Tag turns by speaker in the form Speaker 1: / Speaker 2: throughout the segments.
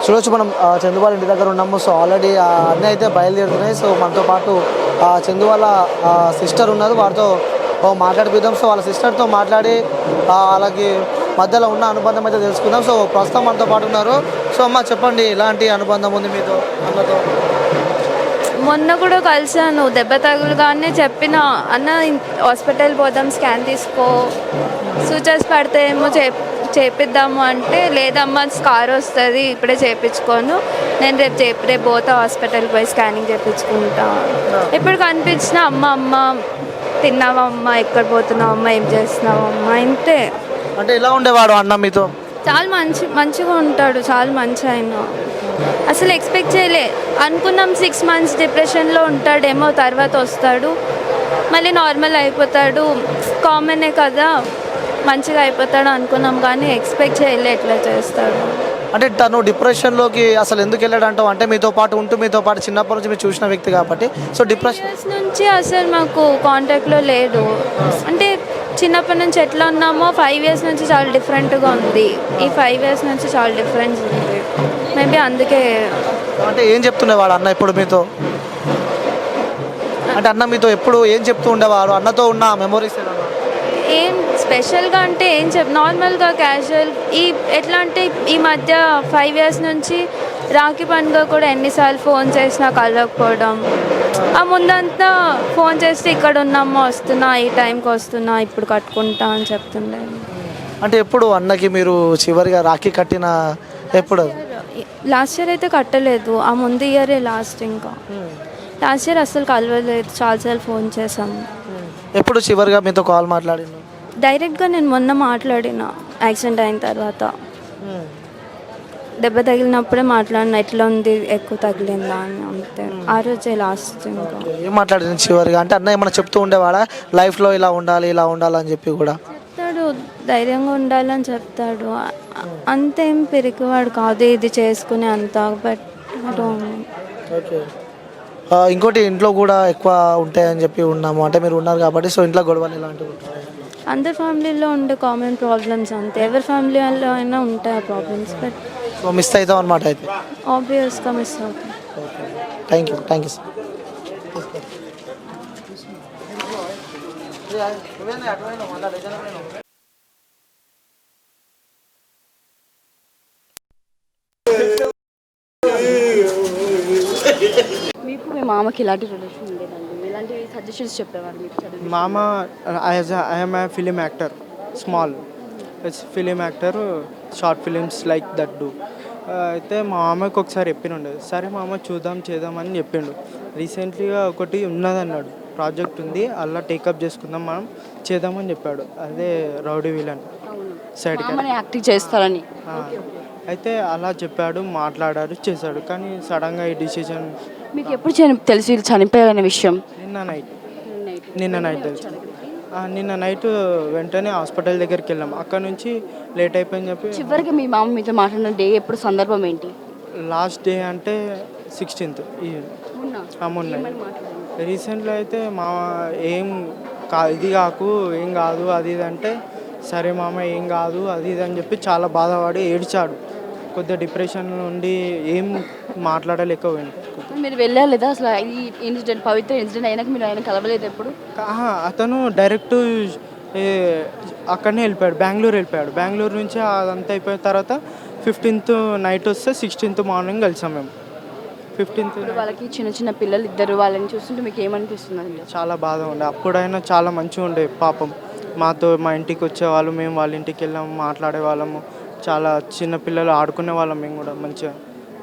Speaker 1: చూడొచ్చు మనం చందు వాళ్ళ ఇంటి దగ్గర ఉన్నాము. సో ఆల్రెడీ అన్నీ అయితే బయలుదేరుతున్నాయి. సో మనతో పాటు చందు వాళ్ళ సిస్టర్ ఉన్నారు, వారితో మాట్లాడిపిద్దాం. సో వాళ్ళ సిస్టర్తో మాట్లాడి అలాగే మధ్యలో ఉన్న అనుబంధం అయితే తెలుసుకుందాం. సో ప్రస్తుతం మనతో పాటు ఉన్నారు. సో అమ్మ చెప్పండి, ఎలాంటి అనుబంధం ఉంది మీతో అన్నతో?
Speaker 2: మొన్న కూడా కలిసాను, దెబ్బ తగులుగానే చెప్పిన అన్న హాస్పిటల్ పోదాం, స్కాన్ తీసుకో, సూచర్స్ పడితే ఏమో చేపిద్దాము అంటే లేదమ్మా స్కార్ వస్తుంది, ఇప్పుడే చేయించుకోను, నేను రేపు పోతా హాస్పిటల్కి పోయి స్కానింగ్ చేయించుకుంటా. ఎప్పుడు కనిపించినా అమ్మ అమ్మ తిన్నావమ్మా, ఎక్కడ పోతున్నావమ్మా, ఏం చేస్తున్నావమ్మా, ఇంతే.
Speaker 1: అంటే ఎలా ఉండేవాడు అన్న మీతో?
Speaker 2: చాలా మంచిగా ఉంటాడు, చాలా మంచి ఆయన. అసలు ఎక్స్పెక్ట్ చేయలే, అనుకున్నాం 6 months డిప్రెషన్లో ఉంటాడేమో, తర్వాత వస్తాడు మళ్ళీ నార్మల్ అయిపోతాడు, కామనే కదా, మంచిగా అయిపోతాడు అనుకున్నాం, కానీ ఎక్స్పెక్ట్ చేయలే ఎట్లా చేస్తాడు.
Speaker 1: అంటే తను డిప్రెషన్లోకి అసలు ఎందుకు వెళ్ళాడు అంటావు? అంటే మీతో పాటు ఉంటూ మీతో పాటు చిన్నప్పటి నుంచి మీరు చూసిన వ్యక్తి కాబట్టి. సో డిప్రెషన్
Speaker 2: నుంచి అసలు మాకు కాంటాక్ట్లో లేడు. అంటే చిన్నప్పటి నుంచి ఎట్లా ఉన్నామో 5 years నుంచి చాలా డిఫరెంట్గా ఉంది. ఈ 5 years నుంచి చాలా డిఫరెన్స్ ఉంది. మేబీ అందుకే.
Speaker 1: అంటే ఏం చెప్తుండేవాడు అన్న ఇప్పుడు మీతో? అంటే అన్న మీతో ఎప్పుడు ఏం చెప్తూ ఉండేవాడు? అన్నతో ఉన్న మెమొరీస్
Speaker 2: ఏం స్పెషల్గా అంటే ఏం నార్మల్గా క్యాజువల్. ఎట్లా అంటే ఈ మధ్య 5 years నుంచి రాఖీ పండుగ కూడా ఎన్నిసార్లు ఫోన్ చేసినా కలవకపోవడం. ఆ ముందంతా ఫోన్ చేస్తే ఇక్కడ ఉన్నామో, వస్తున్నా, ఈ టైంకి వస్తున్నా, ఇప్పుడు కట్టుకుంటా అని చెప్తుండే.
Speaker 1: అంటే ఎప్పుడు అన్నకి మీరు చివరిగా రాఖీ కట్టిన ఎప్పుడు?
Speaker 2: లాస్ట్ ఇయర్ అయితే కట్టలేదు, ఆ ముందు ఇయరే లాస్ట్. ఇంకా లాస్ట్ ఇయర్ అసలు కలవలేదు, చాలాసార్లు ఫోన్ చేసాము.
Speaker 1: ఎప్పుడు చివరిగా మీతో కాల్ మాట్లాడిన?
Speaker 2: డైరెక్ట్గా నేను మొన్న మాట్లాడిన, యాక్సిడెంట్ అయిన తర్వాత దెబ్బ తగిలినప్పుడే మాట్లాడిన, ఎట్లా ఉంది, ఎక్కువ తగిలిందా అని, అంతే. ఆ రోజే లాస్ట్. ఇంకా
Speaker 1: ఏం మాట్లాడిన చివరిగా? అంటే అన్న ఏమన్నా చెప్తూ ఉండేవాడా లైఫ్లో ఇలా ఉండాలి ఇలా ఉండాలని చెప్పి కూడా?
Speaker 2: చెప్తాడు, ధైర్యంగా ఉండాలని చెప్తాడు, అంతేం పెరిగివాడు కాదు ఇది చేసుకునే అంత. But
Speaker 1: okay. ఇంకోటి ఇంట్లో కూడా ఎక్కువ ఉంటాయని చెప్పి ఉన్నాము, అంటే మీరు ఉన్నారు కాబట్టి. సో ఇంట్లో గొడవలు ఇలాంటివి ఉంటాయి?
Speaker 2: అందరి ఫ్యామిలీలో ఉండే కామన్ ప్రాబ్లమ్స్ అంతే, ఎవరి ఫ్యామిలీలో అయినా ఉంటాయి ఆ ప్రాబ్లమ్స్. బట్
Speaker 1: సో మిస్ అవుతాం అనమాట అయితే?
Speaker 2: ఆబ్వియస్గా మిస్ అవుతాం.
Speaker 1: Thank you sir.
Speaker 3: మీకు మీ మామకి ఇలాంటి రిలేషన్ ఉండేదండి, ఇలాంటి సజెషన్స్ చెప్పేవారు మీకు చదువు?
Speaker 4: మామ I'm a film actor, small film actor, short films like that do. అయితే మా మామకి ఒకసారి చెప్పినుండే, సరే మామ చూద్దాం చేద్దామని చెప్పిండు. రీసెంట్లీగా ఒకటి ఉన్నదన్నాడు, ప్రాజెక్ట్ ఉంది, అలా టేకప్ చేసుకుందాం మనం చేద్దామని చెప్పాడు. అదే రౌడీ విలన్ సైడ్
Speaker 3: యాక్టింగ్ చేస్తారని.
Speaker 4: అయితే అలా చెప్పాడు, మాట్లాడాడు, చేశాడు. కానీ సడన్గా ఈ డిసిజన్.
Speaker 3: మీకు ఎప్పుడు తెలిసి చనిపోయారనే విషయం?
Speaker 4: నిన్న నైట్ తెలుసు. నిన్న నైట్ వెంటనే హాస్పిటల్ దగ్గరికి వెళ్ళాం. అక్కడ నుంచి లేట్ అయిపోయింది చెప్పి.
Speaker 3: చివరికి మీ మామ మీతో మాట్లాడిన డే ఎప్పుడు, సందర్భం ఏంటి?
Speaker 4: లాస్ట్ డే అంటే 16th మొన్న. రీసెంట్లీ అయితే మా ఏం ఇది కాకు, ఏం కాదు అది ఇది అంటే, సరే మామ ఏం కాదు అది ఇది అని చెప్పి చాలా బాధపడి ఏడ్చాడు. కొద్దిగా డిప్రెషన్ నుండి ఏం మాట్లాడలేకపోయింది.
Speaker 3: మీరు వెళ్ళలేదా అసలు? ఈ ఇన్సిడెంట్, పవిత్ర ఇన్సిడెంట్ అయినాక మీరు ఆయన కలవలేదు ఎప్పుడు?
Speaker 4: అతను డైరెక్ట్ అక్కడనే వెళ్ళిపోయాడు, బెంగళూరు నుంచి అదంతా అయిపోయిన తర్వాత 15th నైట్ వస్తే 16th మార్నింగ్ కలిసాం మేము. 15th
Speaker 3: వాళ్ళకి చిన్న పిల్లలు ఇద్దరు, వాళ్ళని చూస్తుంటే మీకు ఏమనిపిస్తుంది?
Speaker 4: చాలా బాధ ఉండే. అప్పుడైనా చాలా మంచిగా ఉండే పాపం. మాతో మా ఇంటికి వచ్చేవాళ్ళు, మేము వాళ్ళ ఇంటికి వెళ్ళాము, మాట్లాడేవాళ్ళము, చాలా చిన్న పిల్లలు ఆడుకునే వాళ్ళం మేము కూడా మంచిగా.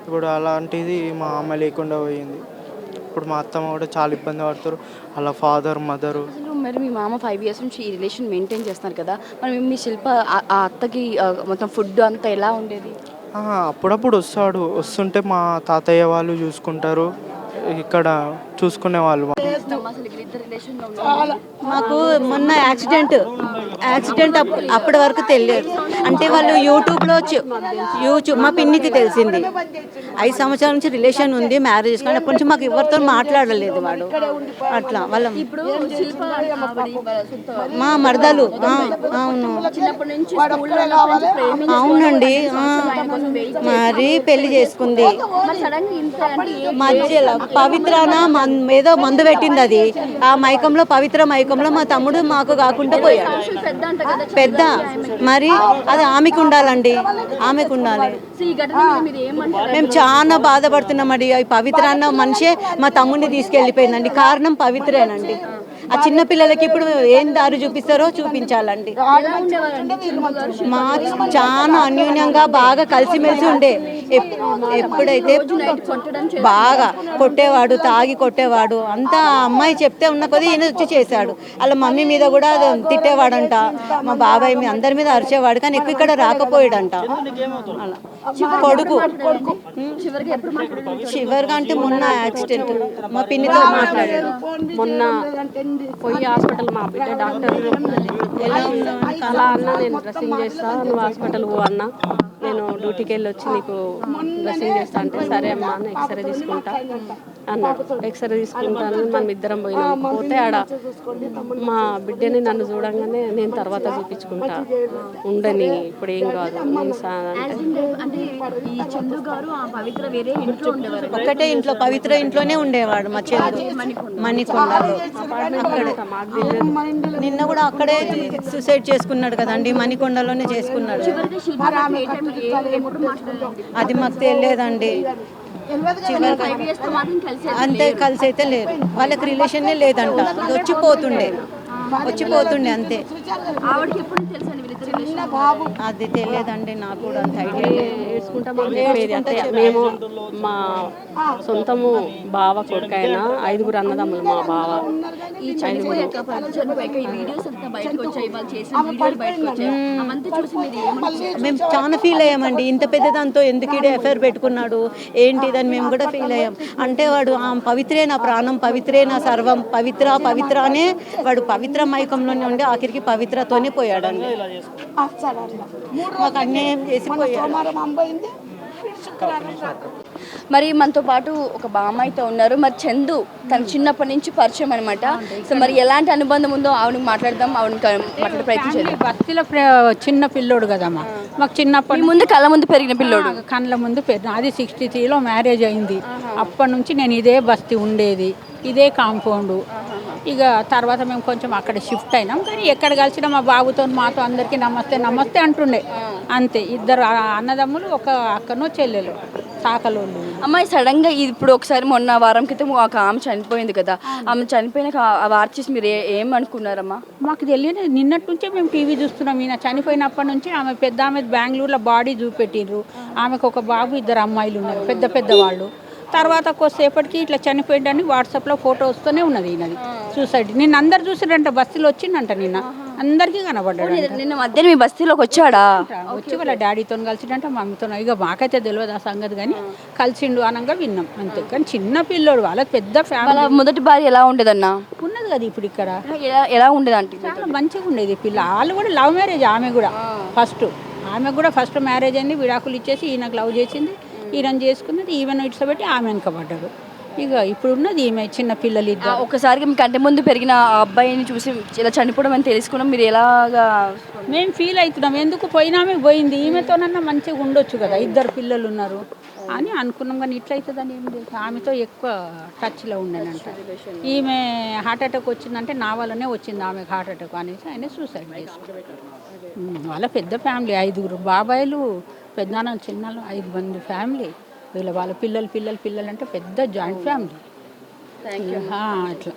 Speaker 4: ఇప్పుడు అలాంటిది మా అమ్మ లేకుండా పోయింది. ఇప్పుడు మా అత్తమ్మ కూడా చాలా ఇబ్బంది పడుతారు, అలా ఫాదర్ మదరు.
Speaker 3: మరి మీ మామ 5 years నుంచి ఈ రిలేషన్ మెయింటైన్ చేస్తున్నారు కదా, మరి మీ శిల్ప ఆ అత్తకి మొత్తం ఫుడ్ అంతా ఎలా ఉండేది?
Speaker 4: అప్పుడప్పుడు వస్తుంటే మా తాతయ్య వాళ్ళు చూసుకుంటారు, ఇక్కడ చూసుకునే వాళ్ళు.
Speaker 3: అసలు వీళ్ళిద్దరు రిలేషన్లో ఉన్నారు.
Speaker 5: మాకు మొన్న యాక్సిడెంట్ అప్పటి వరకు తెలియదు. అంటే వాళ్ళు యూట్యూబ్లో మా పిన్నికి తెలిసింది 5 సంవత్సరాల నుంచి రిలేషన్ ఉంది, మ్యారేజ్ కానీ అప్పటి నుంచి మాకు ఎవరితో మాట్లాడలేదు వాడు. అట్లా వాళ్ళ
Speaker 3: ఇప్పుడు శిల్ప ఆవిడ వాళ్ళ సొంత
Speaker 5: మా మరదలు. అవును
Speaker 3: చిన్నప్పటి నుంచి స్కూల్లో ఉన్నప్పటి నుంచి ప్రేమించి
Speaker 5: అవునండి.
Speaker 3: ఆయన కోసం వెయిట్
Speaker 5: మరి పెళ్లి చేసుకుంది
Speaker 3: మరి సడన్ గా ఇంత అంటే
Speaker 5: మధ్యలో పవిత్రన ఏదో మందు పెట్టింది. అది ఆ మైకంలో పవిత్ర మైకంలో మా తమ్ముడు మాకు కాకుండా పోయాడు.
Speaker 3: పెద్ద అంట కదా.
Speaker 5: పెద్ద మరి అది ఆమెకు ఉండాలండి, ఆమెకు ఉండాలి.
Speaker 3: సో ఈ ఘటన మీద మీరు ఏమంటారు?
Speaker 5: మేము చాలా బాధపడుతున్నామండి. ఈ పవిత్ర అన్న మనిషే మా తమ్ముడిని తీసుకెళ్ళిపోయిందండి. కారణం పవిత్రేనండి. ఆ చిన్న పిల్లలకి ఇప్పుడు ఏం దారి చూపిస్తారో చూపించాలండి.
Speaker 3: ఎలా ఉండేవారండి చందు గారు?
Speaker 5: మా చాలా అన్యూన్యంగా బాగా కలిసిమెలిసి ఉండే. ఎప్పుడైతే బాగా కొట్టేవాడు, తాగి కొట్టేవాడు. అంతా ఆ అమ్మాయి చెప్తే ఉన్న కొద్దీ ఈయన వచ్చి చేశాడు. వాళ్ళ మమ్మీ మీద కూడా తిట్టేవాడంట, మా బాబాయ్ మీ అందరి మీద అరిచేవాడు. కానీ ఎక్కువ ఇక్కడ రాకపోయాడంట. అలా కొడుకు
Speaker 3: చివరికి ఎప్పుడు మాట్లాడారు?
Speaker 5: చివరిగా అంటే మొన్న యాక్సిడెంట్ మా పిన్నితో మాట్లాడాడు.
Speaker 6: మొన్న పోయి హాస్పిటల్ మా బిడ్డ డాక్టర్ ఎలా ఉన్నా అలా అన్న, నేను డ్రెస్సింగ్ చేస్తా, నువ్వు హాస్పిటల్ పో అన్న, నేను డ్యూటీకి వెళ్ళి వచ్చి నీకు డ్రెస్సింగ్ చేస్తా అంటే సరే అమ్మా అని ఎక్స్రే తీసుకుంటా అన్నాడు. ఎక్స్రే తీసుకుంటాను మనం ఇద్దరం పోయినాం. పోతే ఆడ మా బిడ్డని నన్ను చూడంగానే నేను తర్వాత చూపించుకుంటా ఉండని, ఇప్పుడు ఏం కాదు
Speaker 3: అంటే ఈ చందు గారు ఆ పవిత్ర వేరే ఇంట్లో ఉండేవారు.
Speaker 5: ఒక్కటే ఇంట్లో పవిత్ర ఇంట్లోనే ఉండేవాడు మా చెల్లి మణికొండలో. అక్కడే నిన్న కూడా అక్కడే సూసైడ్ చేసుకున్నాడు కదండి, మణికొండలోనే చేసుకున్నాడు.
Speaker 3: చివరికి శిల్ప గారు ఏ టైం ఎప్పుడు మాట్లాడారు?
Speaker 5: అది మాకు తెలియదండి. చివరికి
Speaker 3: 5 years తో మాత్రం కలిసి
Speaker 5: అంతే కలిసి అయితే లేరు. వాళ్ళకి రిలేషన్నే లేదంట. వచ్చిపోతుండే అంతే.
Speaker 3: ఆవిడకి ఎప్పుడు తెలుసు అండి వీళ్ళిద్దరు రిలేషన్?
Speaker 5: అది తెలియదండి నాకు కూడా అంత ఐడియా లేదు.
Speaker 6: ఏడ్చుకుంటామని చెప్పేది. అంటే మేము మా సొంతము బావ కొడుకైనా 5 అన్నదమ్ములు మా బావ.
Speaker 3: ఈ చనిపోయాక ఈ వీడియోస్ అంతా బయటకు వచ్చాయి, వాళ్ళు చేసిన వీడియోలు బయటకు వచ్చాయి. అవంతా చూసి మీరు ఏమనుకుంటున్నారు?
Speaker 5: మేము చాలా ఫీల్ అయ్యామండి. ఇంత పెద్ద దాంతో ఎందుకు ఈడే ఎఫ్ఐఆర్ పెట్టుకున్నాడు ఏంటిదని మేము కూడా ఫీల్ అయ్యాం. అంటే వాడు ఆ పవిత్రే నా ప్రాణం, పవిత్రే నా సర్వం, పవిత్ర అనే వాడు పవిత్ర మైకంలోనే ఉండి ఆఖరికి పవిత్రతోనే పోయాడండి. మాకు అన్యాయం చేసి పోయాడు.
Speaker 3: మరి మనతో పాటు ఒక బామ్మాయితో ఉన్నారు. మరి చందు తన చిన్నప్పటి నుంచి పరిచయం అనమాట. సో మరి ఎలాంటి అనుబంధం ఉందో ఆవిడకి మాట్లాడదాం, మాట్లాడే ప్రయత్నం చేద్దాం.
Speaker 7: బస్తీలో చిన్న పిల్లోడు కదమ్మా, మాకు చిన్నప్పటి
Speaker 3: ముందు కళ్ళ ముందు పెరిగిన పిల్లోడు.
Speaker 7: కళ్ళ ముందు అది 63లో మ్యారేజ్ అయింది. అప్పటి నుంచి నేను ఇదే బస్తీ ఉండేది, ఇదే కాంపౌండ్. ఇక తర్వాత మేము కొంచెం అక్కడ షిఫ్ట్ అయినాం. కానీ ఎక్కడ కలిసినా మా బాబుతో మాతో అందరికీ నమస్తే అంటుండే. అంతే. 2 అన్నదమ్ములు, ఒక అక్కనో చెల్లెలు, సాకలోళ్ళు.
Speaker 3: అమ్మాయి సడన్ గా ఇప్పుడు ఒకసారి మొన్న వారం క్రితం ఒక ఆమె చనిపోయింది కదా, ఆమె చనిపోయినాక ఆ వార్త చూసి మీరు ఏమనుకున్నారమ్మా?
Speaker 7: మాకు తెలియదు. నిన్నటి నుంచే మేము టీవీ చూస్తున్నాం. ఈయన చనిపోయినప్పటి నుంచి ఆమె పెద్ద ఆమె బెంగళూరులో బాడీ చూపెట్టిర్రు. ఆమెకు ఒక బాబు, 2 అమ్మాయిలు ఉన్నారు, పెద్దవాళ్ళు. తర్వాత కొద్దిసేపటికి ఇట్లా చనిపోయిందని వాట్సాప్లో ఫోటో వస్తూనే ఉన్నది ఈయనది సూసైడ్. నిన్న అందరు చూసిరంట, బస్తీలో వచ్చిందంట, నిన్న అందరికీ కనబడ్డాడు.
Speaker 3: నిన్న మధ్యాహ్నం మీ బస్తీలోకి వచ్చాడా?
Speaker 7: వచ్చి వాళ్ళ డాడీతో కలిసిండంట, మమ్మీతో. ఇక మాకైతే తెలియదు ఆ సంగతి, కానీ కలిసిండు అనగా విన్నాం అంతే. కానీ చిన్న పిల్లోడు, వాళ్ళకి పెద్ద ఫ్యామిలీ.
Speaker 3: మొదటి భార్య ఎలా ఉండేదన్నా?
Speaker 7: ఉన్నది కదా ఇప్పుడు ఇక్కడ.
Speaker 3: ఎలా ఉండేది అంటే?
Speaker 7: చాలా మంచిగా ఉండేది పిల్ల. వాళ్ళు కూడా లవ్ మ్యారేజ్. ఆమె కూడా ఫస్ట్ మ్యారేజ్ అయింది, విడాకులు ఇచ్చేసి ఈయనకు లవ్ చేసింది, ఈయన చేసుకున్నది, ఈవెన్ ఇడ్సబెట్టి ఆమె వెనకబడ్డాడు. ఇక ఇప్పుడు ఉన్నది ఈమె చిన్న పిల్లలు ఇద్దరు.
Speaker 3: ఒకసారికి మీ కంటి ముందు పెరిగిన ఆ అబ్బాయిని చూసి ఇలా చనిపోవడం అని తెలుసుకున్నాం, మీరు ఎలాగా?
Speaker 7: మేము ఫీల్ అవుతున్నాం, ఎందుకు పోయినామే పోయింది, ఈమెతోనన్నా మంచిగా ఉండొచ్చు కదా, 2 పిల్లలు ఉన్నారు అని అనుకున్నాం. కానీ ఇట్లయితుందని ఏం లేదు. ఆమెతో ఎక్కువ టచ్లో ఉండేనంట. ఈమె హార్ట్ అటాక్ వచ్చిందంటే నా వల్లనే వచ్చింది ఆమెకు హార్ట్ అటాక్ అనేసి ఆయన సూసైడ్ చేసుకున్నాడు. వాళ్ళ పెద్ద ఫ్యామిలీ, 5 బాబాయిలు, పెద్దనాన్న, చిన్నాళ్ళు, 5 మంది ఫ్యామిలీ. వాళ్ళ పిల్లలు అంటే పెద్ద జాయింట్ ఫ్యామిలీ. అట్లా